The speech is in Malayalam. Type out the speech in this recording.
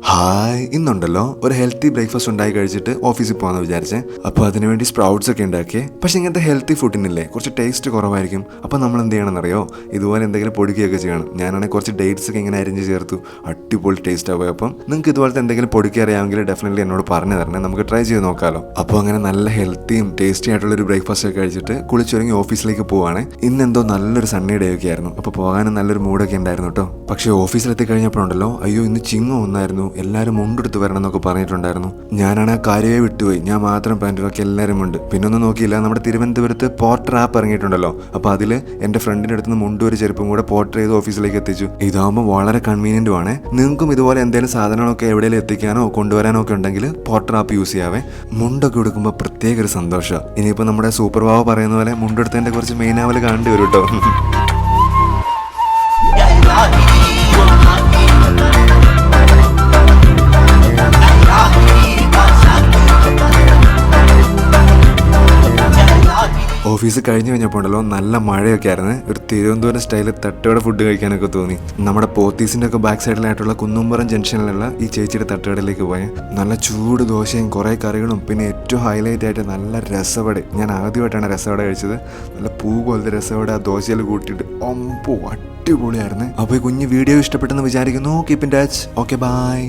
ഹായ്, ഇന്നുണ്ടല്ലോ ഒരു ഹെൽത്തി ബ്രേക്ക്ഫാസ്റ്റ് ഉണ്ടായി കഴിച്ചിട്ട് ഓഫീസിൽ പോകാമെന്ന് വിചാരിച്ചേ. അപ്പോൾ അതിനുവേണ്ടി സ്പ്രൗട്ട്സ് ഒക്കെ ഉണ്ടാക്കിയേ. പക്ഷേ ഇങ്ങനത്തെ ഹെൽത്തി ഫുഡിനില്ലേ കുറച്ച് ടേസ്റ്റ് കുറവായിരിക്കും. അപ്പോൾ നമ്മൾ എന്ത് ചെയ്യണമെന്നറിയോ? ഇതുപോലെ എന്തെങ്കിലും പൊടിക്കുകയൊക്കെ ചെയ്യണം. ഞാനാണെങ്കിൽ കുറച്ച് ഡേറ്റ്സ് ഒക്കെ ഇങ്ങനെ അരിഞ്ഞ് ചേർത്തു. അടിപൊളി ടേസ്റ്റ് ആവുക. അപ്പം നിങ്ങൾക്ക് ഇതുപോലത്തെ എന്തെങ്കിലും പൊടിക്കുക അറിയാമെങ്കിൽ ഡെഫിനറ്റ്ലി എന്നോട് പറഞ്ഞു തരണേ, നമുക്ക് ട്രൈ ചെയ്ത് നോക്കാമല്ലോ. അപ്പോൾ അങ്ങനെ നല്ല ഹെൽത്തിയും ടേസ്റ്റി ആയിട്ടുള്ള ഒരു ബ്രേക്ക്ഫാസ്റ്റ് ഒക്കെ കഴിച്ചിട്ട് കുളിച്ചൊരുങ്ങി ഓഫീസിലേക്ക് പോവാണ്. ഇന്നെന്തോ നല്ലൊരു സണ്ണി ഡേ ഒക്കെ ആയിരുന്നു. അപ്പോൾ പോകാനും നല്ലൊരു മൂഡൊക്കെ ഉണ്ടായിരുന്നു കേട്ടോ. പക്ഷേ ഓഫീസിലെത്തി കഴിഞ്ഞപ്പോഴുണ്ടല്ലോ, അയ്യോ ഇന്ന് ചിങ്ങ ഒന്നായിരുന്നു, എല്ലാവരും മുണ്ടെടുത്ത് വരണം എന്നൊക്കെ പറഞ്ഞിട്ടുണ്ടായിരുന്നു. ഞാനാണ് ആ കാര്യമേ വിട്ടുപോയി. ഞാൻ മാത്രം പാൻറ്റിലൊക്കെ എല്ലാവരും ഉണ്ട്. പിന്നെ ഒന്നും നോക്കിയില്ല, നമ്മുടെ തിരുവനന്തപുരത്ത് പോർട്ടർ ആപ്പ് ഇറങ്ങിയിട്ടുണ്ടല്ലോ. അപ്പോൾ അതിൽ എൻ്റെ ഫ്രണ്ടിൻ്റെ അടുത്ത് നിന്ന് മുണ്ടും ഒരു ചെരുപ്പും കൂടെ പോർട്ടർ ചെയ്ത് ഓഫീസിലേക്ക് എത്തിച്ചു. ഇതാകുമ്പോൾ വളരെ കൺവീനിയൻറ്റും ആണ്. നിങ്ങൾക്കും ഇതുപോലെ എന്തെങ്കിലും സാധനങ്ങളൊക്കെ എവിടെയെങ്കിലും എത്തിക്കാനോ കൊണ്ടുവരാനോ ഒക്കെ ഉണ്ടെങ്കിൽ പോർട്ടർ ആപ്പ് യൂസ് ചെയ്യാവേ. മുണ്ടൊക്കെ എടുക്കുമ്പോൾ പ്രത്യേക ഒരു സന്തോഷമാണ്. ഇനിയിപ്പോൾ നമ്മുടെ സൂപ്പർ വാവ പറയുന്ന പോലെ മുണ്ടെടുത്തതിൻ്റെ കുറച്ച് മെയിൻ ആവൽ കാണേണ്ടി വരും കേട്ടോ. ഓഫീസ് കഴിഞ്ഞ് കഴിഞ്ഞപ്പോൾ ഉണ്ടല്ലോ നല്ല മഴയൊക്കെ ആയിരുന്നു. ഒരു തിരുവനന്തപുരം സ്റ്റൈലിൽ തട്ടുകട ഫുഡ് കഴിക്കാനൊക്കെ തോന്നി. നമ്മുടെ പോത്തീസിൻ്റെ ഒക്കെ ബാക്ക് സൈഡിലായിട്ടുള്ള കുന്നുംപുറം ജംഗ്ഷനിലുള്ള ഈ ചേച്ചിയുടെ തട്ടുകടയിലേക്ക് പോയി. നല്ല ചൂട് ദോശയും കുറേ കറികളും പിന്നെ ഏറ്റവും ഹൈലൈറ്റ് ആയിട്ട് നല്ല രസവട. ഞാൻ ആദ്യമായിട്ടാണ് രസവട കഴിച്ചത്. നല്ല പൂ പോലത്തെ രസവട ആ ദോശയിൽ കൂട്ടിയിട്ട് അടിപൊളിയായിരുന്നു. അപ്പോൾ ഈ കുഞ്ഞ് വീഡിയോ ഇഷ്ടപ്പെട്ടെന്ന് വിചാരിക്കുന്നു. Keep in touch. Okay, by.